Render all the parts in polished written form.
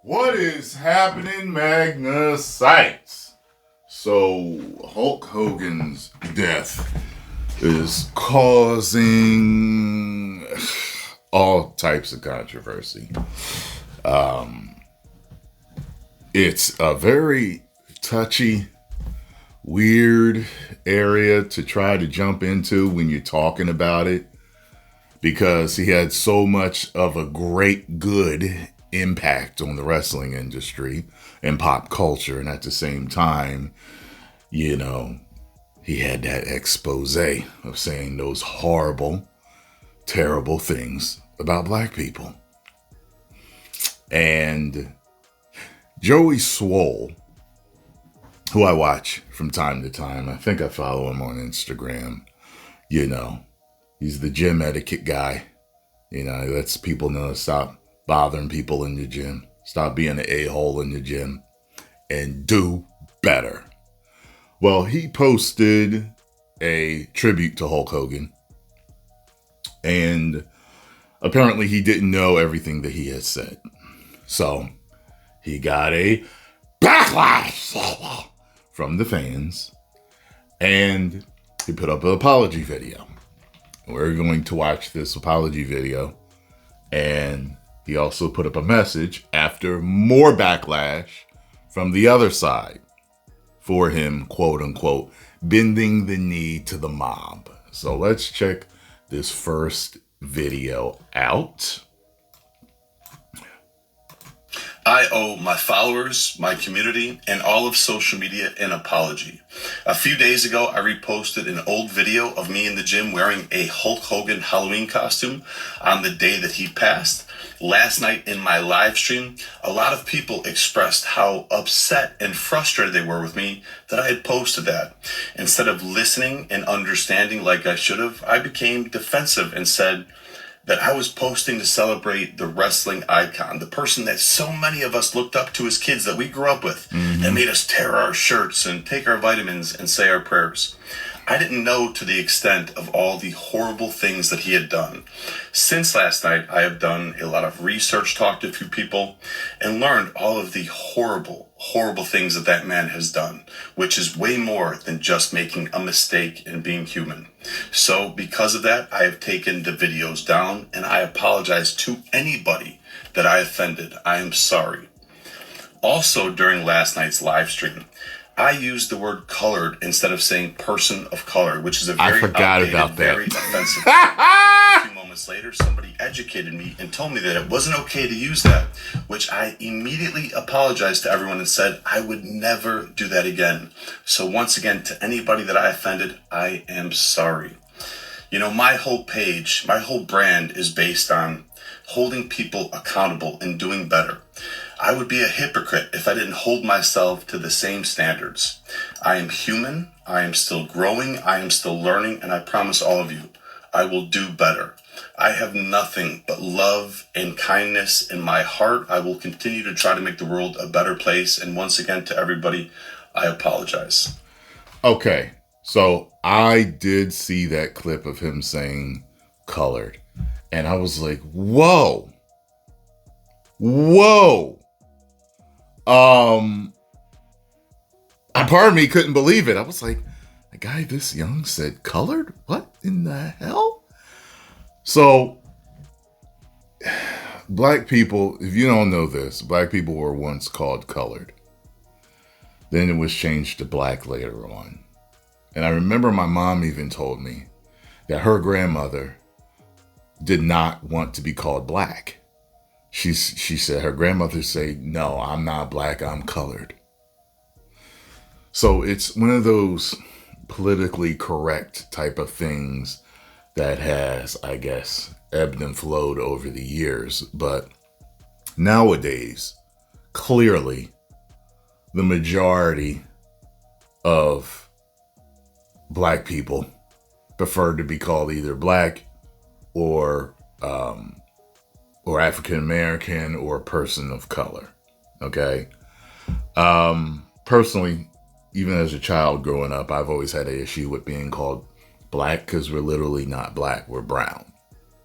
What is happening, Magnus sites? So, Hulk Hogan's death is causing all types of controversy. It's a very touchy, weird area to try to jump into when you're talking about it because he had so much of a great good impact on the wrestling industry and pop culture. And at the same time, you know, he had that expose of saying those horrible, terrible things about black people. And Joey Swoll, who I watch from time to time, I think I follow him on Instagram, he's the gym etiquette guy. He lets people know to stop bothering people in the gym, stop being an a-hole in the gym, and do better. Well, he posted a tribute to Hulk Hogan, and apparently he didn't know everything that he had said. So he got a backlash from the fans, and he put up an apology video. We're going to watch this apology video, and he also put up a message after more backlash from the other side for him, quote unquote, bending the knee to the mob. So let's check this first video out. I owe my followers, my community, and all of social media an apology. A few days ago, I reposted an old video of me in the gym wearing a Hulk Hogan Halloween costume on the day that he passed. Last night in my live stream, a lot of people expressed how upset and frustrated they were with me that I had posted that. Instead of listening and understanding like I should have, I became defensive and said that I was posting to celebrate the wrestling icon, the person that so many of us looked up to as kids that we grew up with, that made us tear our shirts and take our vitamins and say our prayers. I didn't know to the extent of all the horrible things that he had done. Since last night, I have done a lot of research, talked to a few people, and learned all of the horrible, horrible things that that man has done, which is way more than just making a mistake and being human. So because of that, I have taken the videos down, and I apologize to anybody that I offended. I am sorry. Also, during last night's live stream, I used the word colored instead of saying person of color, which is a very outdated, very offensive. A few moments later, somebody educated me and told me that it wasn't okay to use that, which I immediately apologized to everyone and said I would never do that again. So once again, to anybody that I offended, I am sorry. My whole page, my whole brand is based on holding people accountable and doing better. I would be a hypocrite if I didn't hold myself to the same standards. I am human, I am still growing, I am still learning, and I promise all of you, I will do better. I have nothing but love and kindness in my heart. I will continue to try to make the world a better place. And once again, to everybody, I apologize. Okay, so I did see that clip of him saying colored, and I was like, whoa. Part of me couldn't believe it. I was like, a guy this young said colored? What in the hell? So, black people, if you don't know this, black people were once called colored. Then it was changed to black later on. And I remember my mom even told me that her grandmother did not want to be called black. She said her grandmother said, no, I'm not black, I'm colored. So it's one of those politically correct type of things that has, I guess, ebbed and flowed over the years. But nowadays, clearly, the majority of black people prefer to be called either black or African American or a person of color. Okay. Personally, even as a child growing up, I've always had an issue with being called black because we're literally not black, we're brown.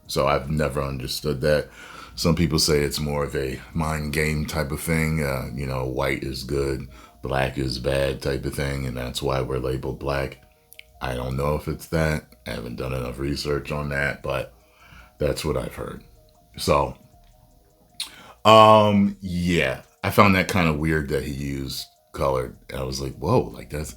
So I've never understood that. Some people say it's more of a mind game type of thing. You know, white is good, black is bad type of thing, and that's why we're labeled black. I don't know if it's that. I haven't done enough research on that, but that's what I've heard. So, yeah, I found that kind of weird that he used colored. I was like, whoa, like that's,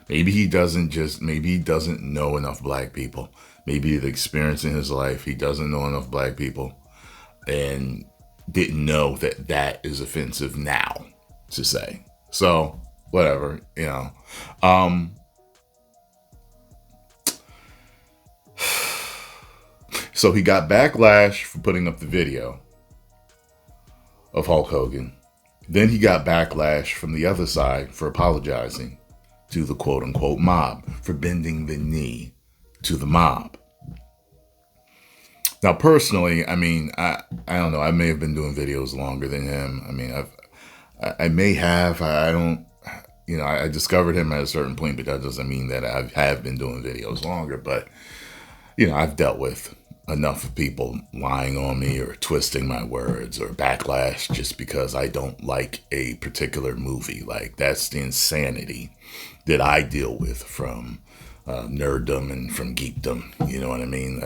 maybe he doesn't know enough black people. Maybe the experience in his life, he doesn't know enough black people and didn't know that that is offensive now to say. So, whatever, you know. So he got backlash for putting up the video of Hulk Hogan. Then he got backlash from the other side for apologizing to the quote unquote mob, for bending the knee to the mob. Now, personally, I mean, I don't know. I may have been doing videos longer than him. I mean, I may have. I don't, you know, I discovered him at a certain point, but that doesn't mean that I have been doing videos longer. But, you know, I've dealt with enough of people lying on me or twisting my words or backlash just because I don't like a particular movie. Like, that's the insanity that I deal with from nerddom and from geekdom. You know what I mean?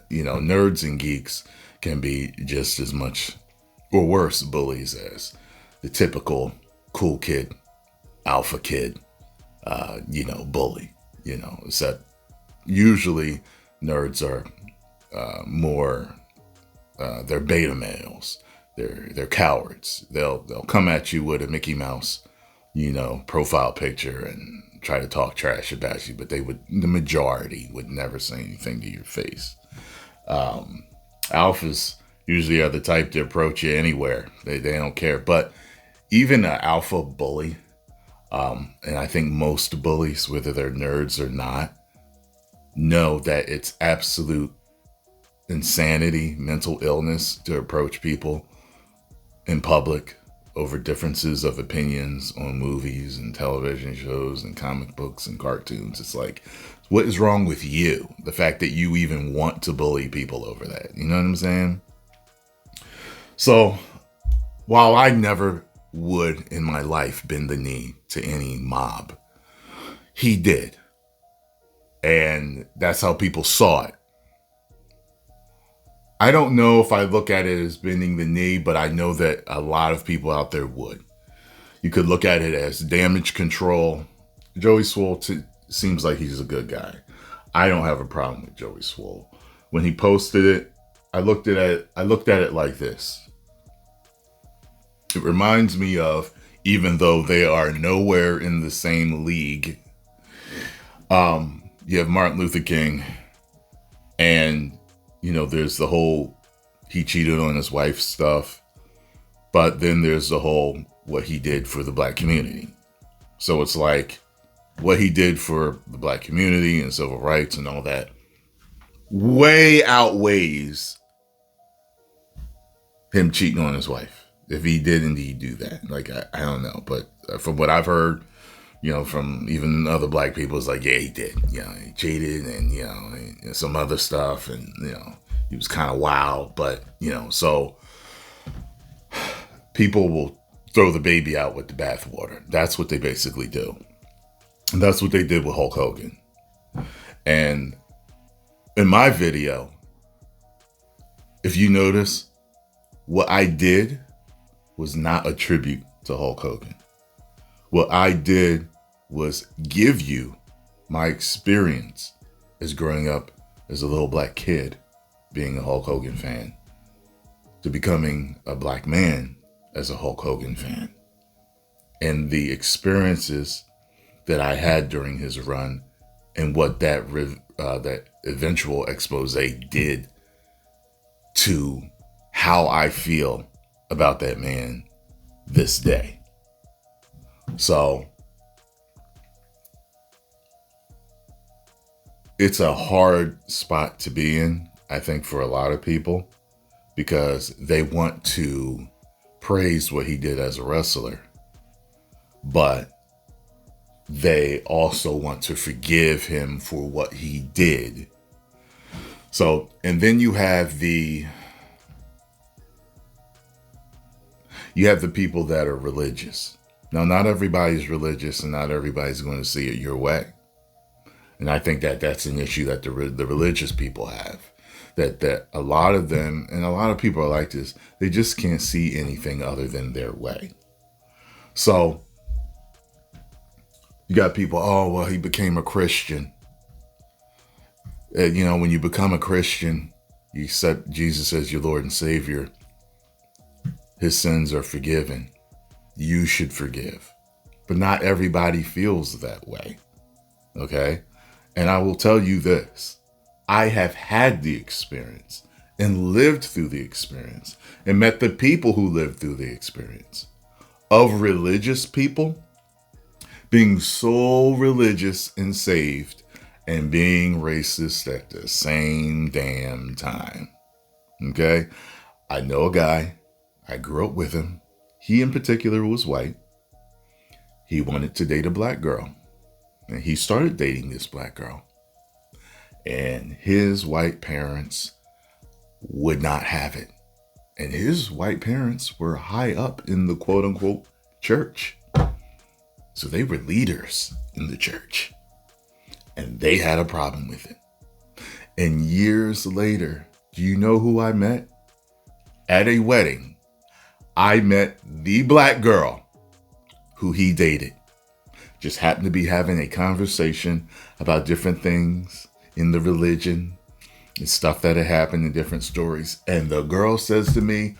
You know, nerds and geeks can be just as much or worse bullies as the typical cool kid, alpha kid, you know, bully. You know, except usually nerds are more, they're beta males. They're cowards. They'll come at you with a Mickey Mouse, you know, profile picture and try to talk trash about you, but the majority would never say anything to your face. Alphas usually are the type to approach you anywhere. They don't care. But even an alpha bully, and I think most bullies, whether they're nerds or not, know that it's absolute insanity, mental illness to approach people in public over differences of opinions on movies and television shows and comic books and cartoons. It's like, what is wrong with you? The fact that you even want to bully people over that. You know what I'm saying? So, while I never would in my life bend the knee to any mob, he did. And that's how people saw it. I don't know if I look at it as bending the knee, but I know that a lot of people out there would. You could look at it as damage control. Joey Swoll seems like he's a good guy. I don't have a problem with Joey Swoll. When he posted it, I looked at it like this. It reminds me of, even though they are nowhere in the same league, you have Martin Luther King, and you know, there's the whole he cheated on his wife stuff, but then there's the whole what he did for the black community. So it's like what he did for the black community and civil rights and all that way outweighs him cheating on his wife, if he did indeed do that. Like, I don't know, but from what I've heard, you know, from even other black people, it's like, yeah, he did. You know, he cheated and, you know, and some other stuff. And, you know, he was kind of wild. But, you know, so people will throw the baby out with the bathwater. That's what they basically do. And that's what they did with Hulk Hogan. And in my video, if you notice, what I did was not a tribute to Hulk Hogan. What I did was give you my experience as growing up as a little black kid, being a Hulk Hogan fan, to becoming a black man as a Hulk Hogan fan, and the experiences that I had during his run, and what that eventual expose did to how I feel about that man this day. So it's a hard spot to be in, I think, for a lot of people, because they want to praise what he did as a wrestler, but they also want to forgive him for what he did. So, and then you have the You have the people that are religious. Now, not everybody's religious and not everybody's going to see it your way. And I think that that's an issue that the religious people have. That a lot of them, and a lot of people are like this, they just can't see anything other than their way. So, you got people, oh, well, he became a Christian. You know, when you become a Christian, you accept Jesus as your Lord and Savior. His sins are forgiven. You should forgive. But not everybody feels that way. Okay? And I will tell you this. I have had the experience and lived through the experience and met the people who lived through the experience of religious people being so religious and saved and being racist at the same damn time. Okay? I know a guy. I grew up with him. He in particular was white. He wanted to date a black girl. And he started dating this black girl. And his white parents would not have it. And his white parents were high up in the quote unquote church. So they were leaders in the church. And they had a problem with it. And years later, do you know who I met? At a wedding, I met the black girl who he dated. Just happened to be having a conversation about different things in the religion and stuff that had happened in different stories. And the girl says to me,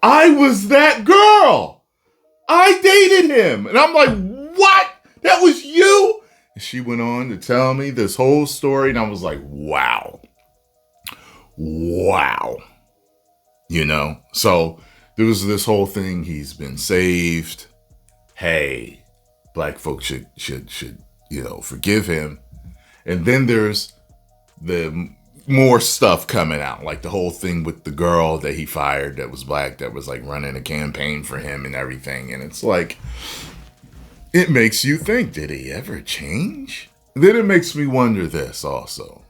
I was that girl. I dated him. And I'm like, what? That was you? And she went on to tell me this whole story. And I was like, wow. Wow. You know, so there was this whole thing. He's been saved. Hey, black folks should, you know, forgive him. And then there's the more stuff coming out, like the whole thing with the girl that he fired that was black, that was like running a campaign for him and everything. And it's like, it makes you think, did he ever change? Then it makes me wonder this also.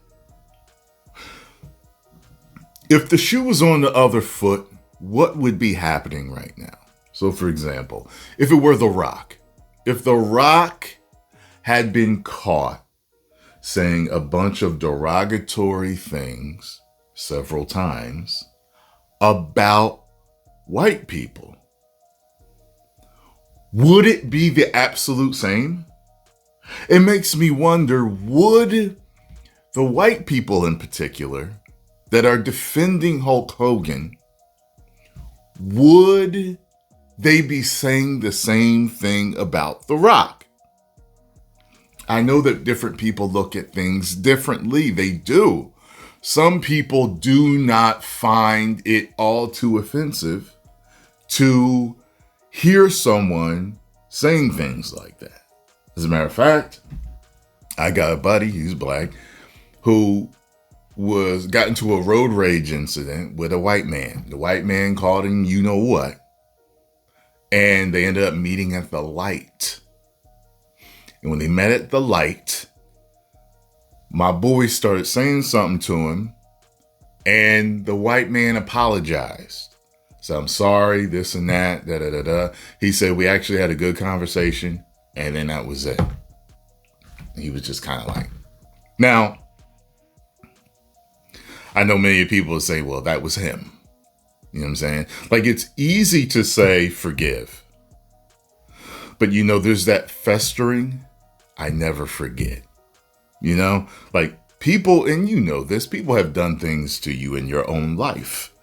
If the shoe was on the other foot, what would be happening right now? So for example, if it were The Rock, if The Rock had been caught saying a bunch of derogatory things several times about white people, would it be the absolute same? It makes me wonder, would the white people in particular that are defending Hulk Hogan, would they be saying the same thing about The Rock? I know that different people look at things differently. They do. Some people do not find it all too offensive to hear someone saying things like that. As a matter of fact, I got a buddy, he's black, who got into a road rage incident with a white man. The white man called him you know what. And they ended up meeting at the light. And when they met at the light, my boy started saying something to him. And the white man apologized. So I'm sorry, this and that, da da da da. He said we actually had a good conversation. And then that was it. He was just kind of like, now, I know many people say, well, that was him. You know what I'm saying? Like, it's easy to say forgive. But, you know, there's that festering. I never forget. You know, like people, and you know this, people have done things to you in your own life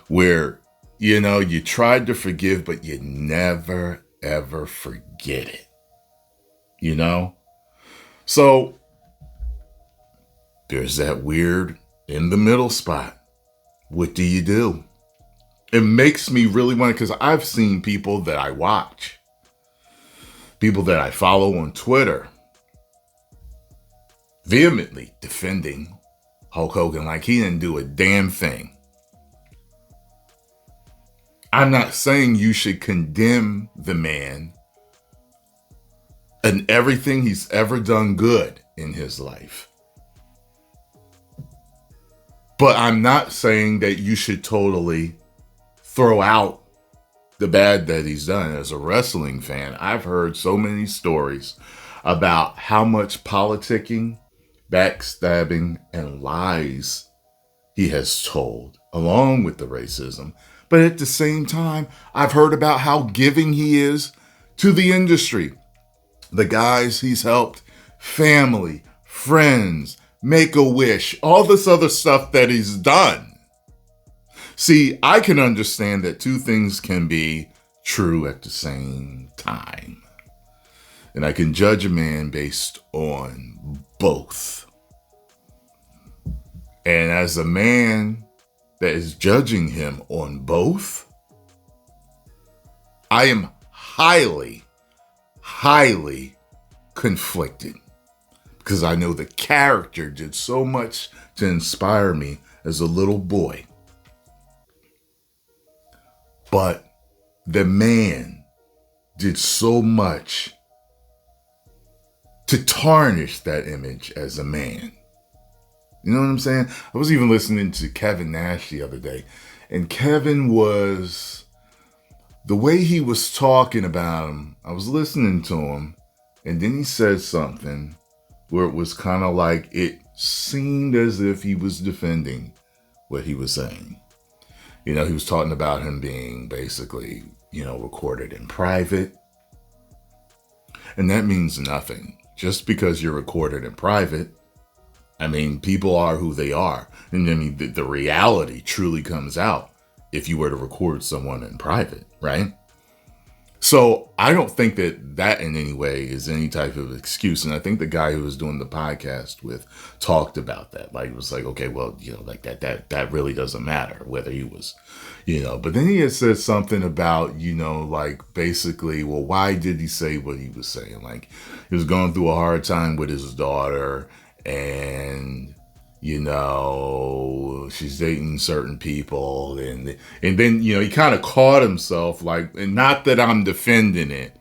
where, you know, you tried to forgive, but you never, ever forget it. You know? So there's that weird in the middle spot. What do you do? It makes me really want to, because I've seen people that I watch, people that I follow on Twitter, vehemently defending Hulk Hogan like he didn't do a damn thing. I'm not saying you should condemn the man and everything he's ever done good in his life. But I'm not saying that you should totally throw out the bad that he's done. As a wrestling fan, I've heard so many stories about how much politicking, backstabbing, and lies he has told, along with the racism. But at the same time, I've heard about how giving he is to the industry. The guys he's helped, family, friends, Make-A-Wish, all this other stuff that he's done. See, I can understand that two things can be true at the same time. And I can judge a man based on both. And as a man that is judging him on both, I am highly, highly conflicted. Because I know the character did so much to inspire me as a little boy. But the man did so much to tarnish that image as a man. You know what I'm saying? I was even listening to Kevin Nash the other day, and Kevin was, the way he was talking about him, I was listening to him, and then he said something where it was kind of like, it seemed as if he was defending what he was saying. You know, he was talking about him being basically, recorded in private. And that means nothing. Just because you're recorded in private, I mean, people are who they are. And I mean, the reality truly comes out if you were to record someone in private, right? So I don't think that in any way is any type of excuse. And I think the guy who was doing the podcast with talked about that. Like, it was like, okay, well, like that really doesn't matter whether he was, but then he had said something about, like basically, well, why did he say what he was saying? Like, he was going through a hard time with his daughter, and she's dating certain people, and then, he kind of caught himself, like, and not that I'm defending it,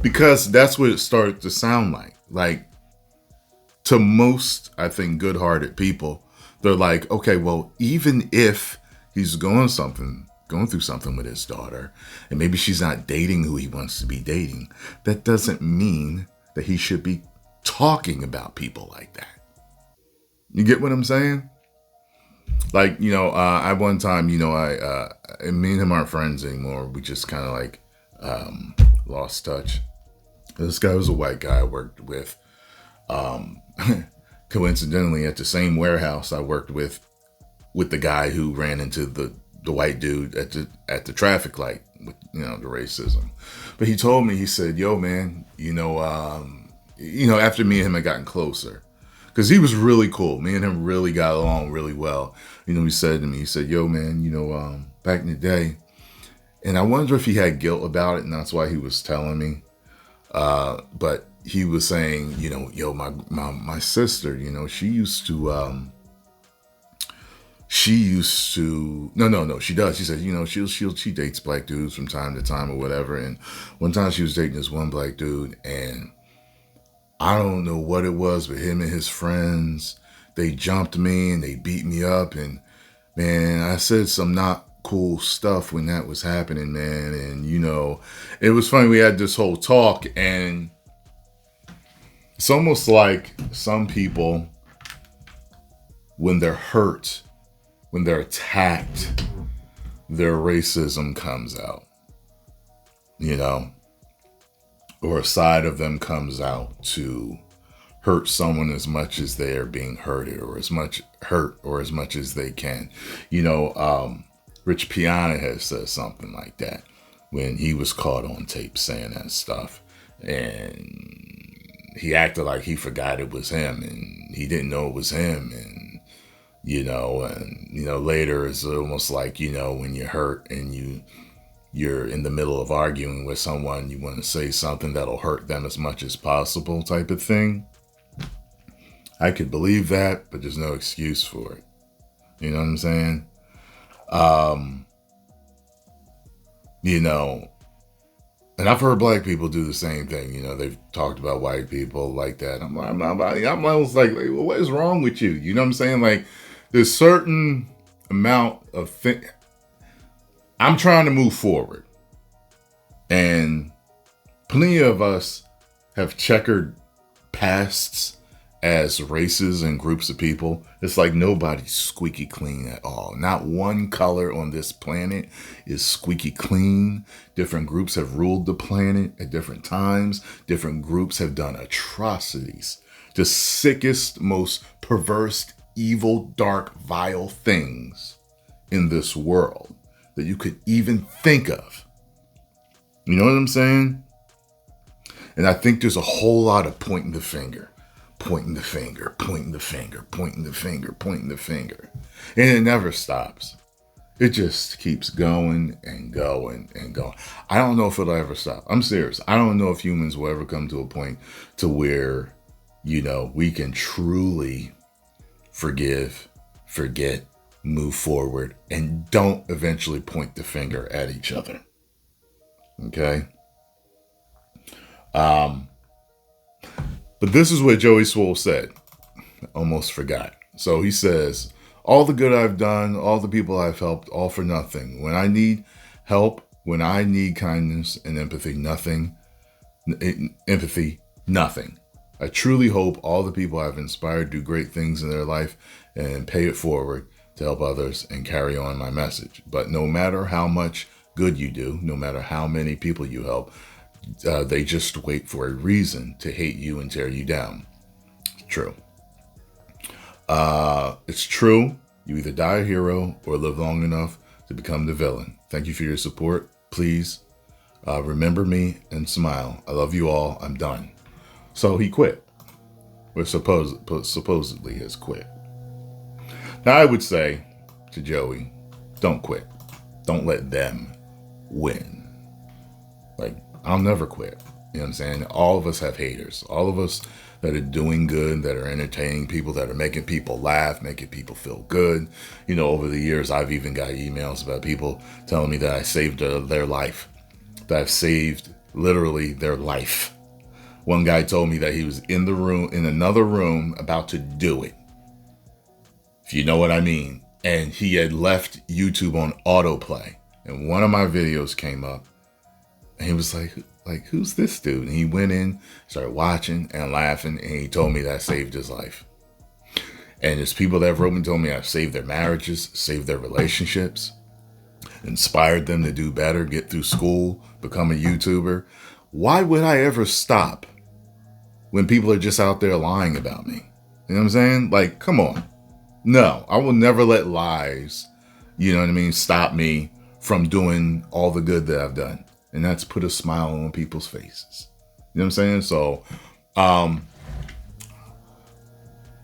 because that's what it started to sound like. Like, to most, I think, good-hearted people, they're like, okay, well, even if he's going through something with his daughter, and maybe she's not dating who he wants to be dating, that doesn't mean that he should be talking about people like that. You get what I'm saying? Like, I one time, me and him aren't friends anymore. We just kind of like lost touch. This guy was a white guy I worked with. Coincidentally, at the same warehouse I worked with the guy who ran into the white dude at the traffic light with, the racism. But he told me, he said, yo, man, after me and him had gotten closer, because he was really cool. Me and him really got along really well. He said to me, he said, yo, man, back in the day, and I wonder if he had guilt about it, and that's why he was telling me. But he was saying, yo, my sister, she used to, no, she does. She said, she dates black dudes from time to time or whatever. And one time she was dating this one black dude, and I don't know what it was, but him and his friends, they jumped me and they beat me up. And man, I said some not cool stuff when that was happening, man. And, it was funny. We had this whole talk, and it's almost like some people, when they're hurt, when they're attacked, their racism comes out, or a side of them comes out to hurt someone as much as they are being hurted, or as much hurt, or as much as they can. Rich Piana has said something like that when he was caught on tape saying that stuff, and he acted like he forgot it was him, and he didn't know it was him, and later it's almost like, when you're hurt and you're in the middle of arguing with someone, you want to say something that'll hurt them as much as possible type of thing. I could believe that, but there's no excuse for it. You know what I'm saying? And I've heard black people do the same thing. They've talked about white people like that. I'm almost like, well, what is wrong with you? You know what I'm saying? Like, there's certain amount of I'm trying to move forward. And plenty of us have checkered pasts as races and groups of people. It's like nobody's squeaky clean at all. Not one color on this planet is squeaky clean. Different groups have ruled the planet at different times. Different groups have done atrocities. The sickest, most perverse, evil, dark, vile things in this world that you could even think of. You know what I'm saying? And I think there's a whole lot of pointing the finger. Pointing the finger, pointing the finger, pointing the finger, pointing the finger. And it never stops. It just keeps going and going and going. I don't know if it'll ever stop. I'm serious. I don't know if humans will ever come to a point to where, you know, we can truly forgive, forget, move forward, and don't eventually point the finger at each other. Okay? But this is what Joey Swoll said. I almost forgot. So he says, all the good I've done, all the people I've helped, all for nothing. When I need help, when I need kindness and empathy, nothing. I truly hope all the people I've inspired do great things in their life and pay it forward to help others and carry on my message. But no matter how much good you do, no matter how many people you help, they just wait for a reason to hate you and tear you down. It's true. It's true. You either die a hero or live long enough to become the villain. Thank you for your support. Please remember me and smile. I love you all. I'm done. So he quit. Or supposedly has quit. Now I would say to Joey, don't quit. Don't let them win. Like, I'll never quit. You know what I'm saying? All of us have haters. All of us that are doing good, that are entertaining people, that are making people laugh, making people feel good. You know, over the years, I've even got emails about people telling me that I saved their life. That I've saved literally their life. One guy told me that he was in another room, about to do it. If you know what I mean. And he had left YouTube on autoplay. And one of my videos came up. And he was like, who's this dude? And he went in, started watching and laughing, and he told me that I saved his life. And there's people that have wrote me and told me I've saved their marriages, saved their relationships, inspired them to do better, get through school, become a YouTuber. Why would I ever stop when people are just out there lying about me? You know what I'm saying? Like, come on. No, I will never let lies, you know what I mean, stop me from doing all the good that I've done. And that's put a smile on people's faces. You know what I'm saying? So,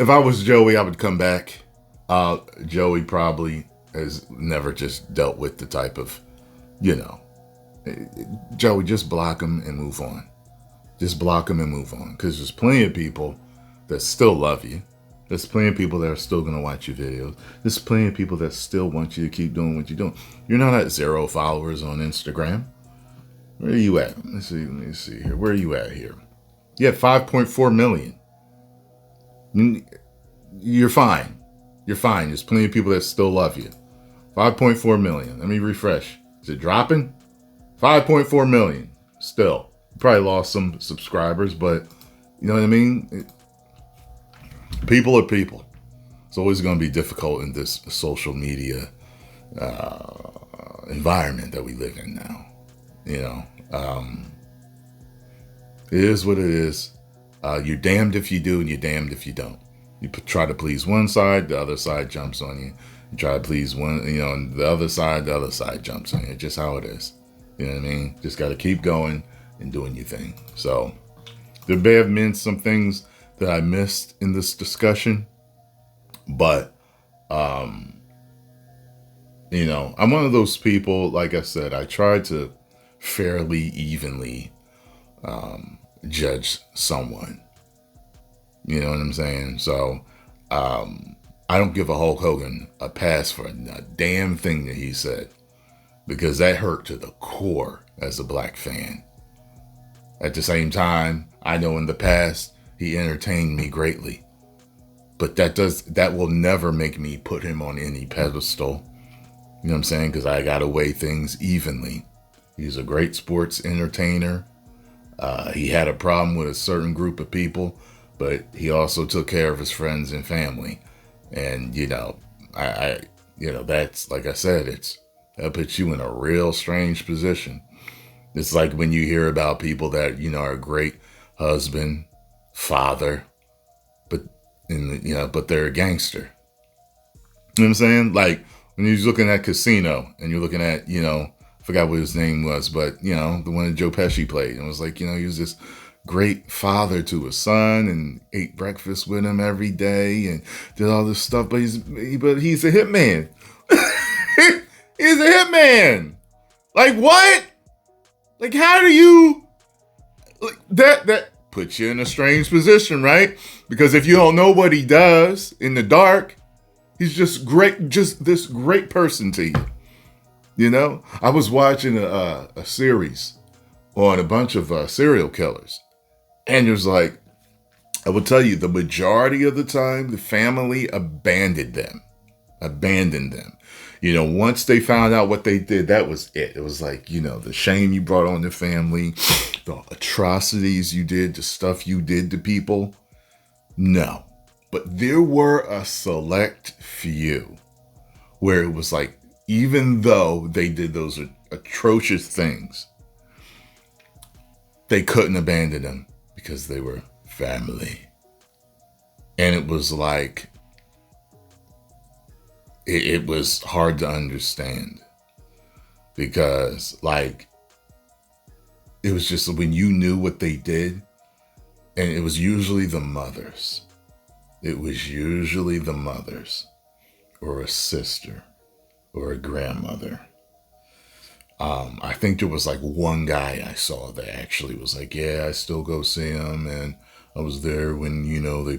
if I was Joey, I would come back. Joey probably has never just dealt with the type of, you know, Joey, just block him and move on. Just block him and move on. Because there's plenty of people that still love you. There's plenty of people that are still going to watch your videos. There's plenty of people that still want you to keep doing what you're doing. You're not at 0 followers on Instagram. Where are you at? Let me see here. Where are you at here? You have 5.4 million. You're fine. You're fine. There's plenty of people that still love you. 5.4 million. Let me refresh. Is it dropping? 5.4 million. Still. You probably lost some subscribers, but you know what I mean? People are people. It's always going to be difficult in this social media environment that we live in now. You know, it is what it is. You're damned if you do and you're damned if you don't. You try to please one side, the other side jumps on you. You try to please one, you know, and the other side jumps on you. It's just how it is. You know what I mean? Just got to keep going and doing your thing. So there may have been some things that I missed in this discussion, but, you know, I'm one of those people, like I said, I try to fairly evenly judge someone. You know what I'm saying? So I don't give a Hulk Hogan a pass for a damn thing that he said, because that hurt to the core as a black fan. At the same time, I know in the past he entertained me greatly, but that will never make me put him on any pedestal. You know what I'm saying? Because I got to weigh things evenly. He's a great sports entertainer. He had a problem with a certain group of people, but he also took care of his friends and family. And, that's, like I said, that puts you in a real strange position. It's like when you hear about people that, are a great husband, father, but they're a gangster. You know what I'm saying? Like when you're looking at Casino and you're looking at, I forgot what his name was, but, the one that Joe Pesci played. And it was like, he was this great father to his son and ate breakfast with him every day and did all this stuff. But he's a hitman. He's a hitman. Like what? Like how do you, like that puts you in a strange position, right? Because if you don't know what he does in the dark, he's just great, just this great person to you. I was watching a series on a bunch of serial killers. And it was like, I will tell you, the majority of the time, the family abandoned them. Once they found out what they did, that was it. It was like, the shame you brought on the family, the atrocities you did, the stuff you did to people. No. But there were a select few where it was like, even though they did those atrocious things, they couldn't abandon them because they were family. And it was like, it was hard to understand because like, it was just when you knew what they did, and it was usually the mothers. It was usually the mothers or a sister or a grandmother. I think there was like one guy I saw that actually was like, yeah, I still go see him. And I was there when, they,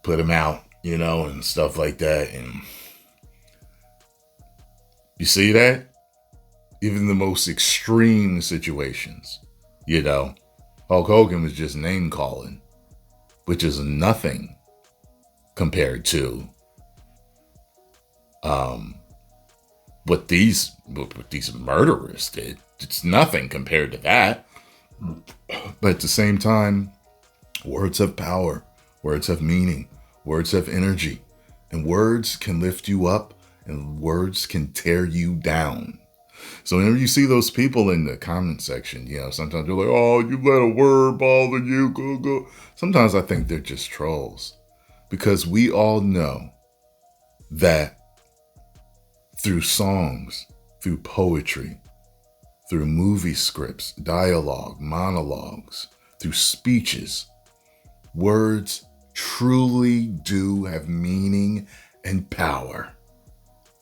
put him out, and stuff like that. And you see that? Even the most extreme situations, Hulk Hogan was just name calling, which is nothing compared to what these murderers did. It's nothing compared to that. But at the same time, words have power, words have meaning, words have energy, and words can lift you up and words can tear you down. So whenever you see those people in the comment section, sometimes they're like, oh, you let a word bother you, go. Sometimes I think they're just trolls, because we all know that through songs, through poetry, through movie scripts, dialogue, monologues, through speeches, words truly do have meaning and power.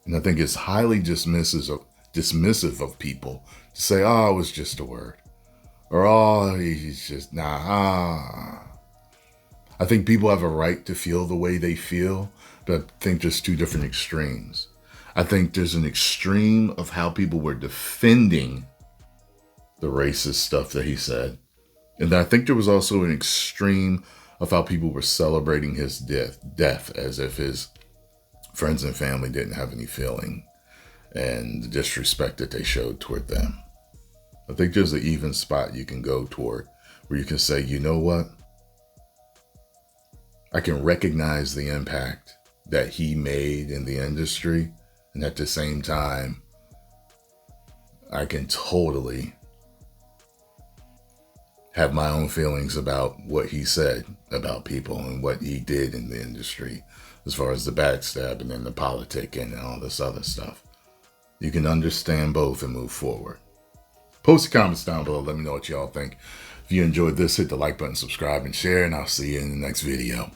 And I think it's highly dismissive of people to say, oh, it was just a word. Or, oh, he's just, nah. I think people have a right to feel the way they feel, but I think there's two different extremes. I think there's an extreme of how people were defending the racist stuff that he said. And I think there was also an extreme of how people were celebrating his death as if his friends and family didn't have any feeling, and the disrespect that they showed toward them. I think there's an even spot you can go toward where you can say, you know what? I can recognize the impact that he made in the industry, and at the same time, I can totally have my own feelings about what he said about people and what he did in the industry as far as the backstabbing and the politicking and all this other stuff. You can understand both and move forward. Post your comments down below. Let me know what y'all think. If you enjoyed this, hit the like button, subscribe, and share, and I'll see you in the next video.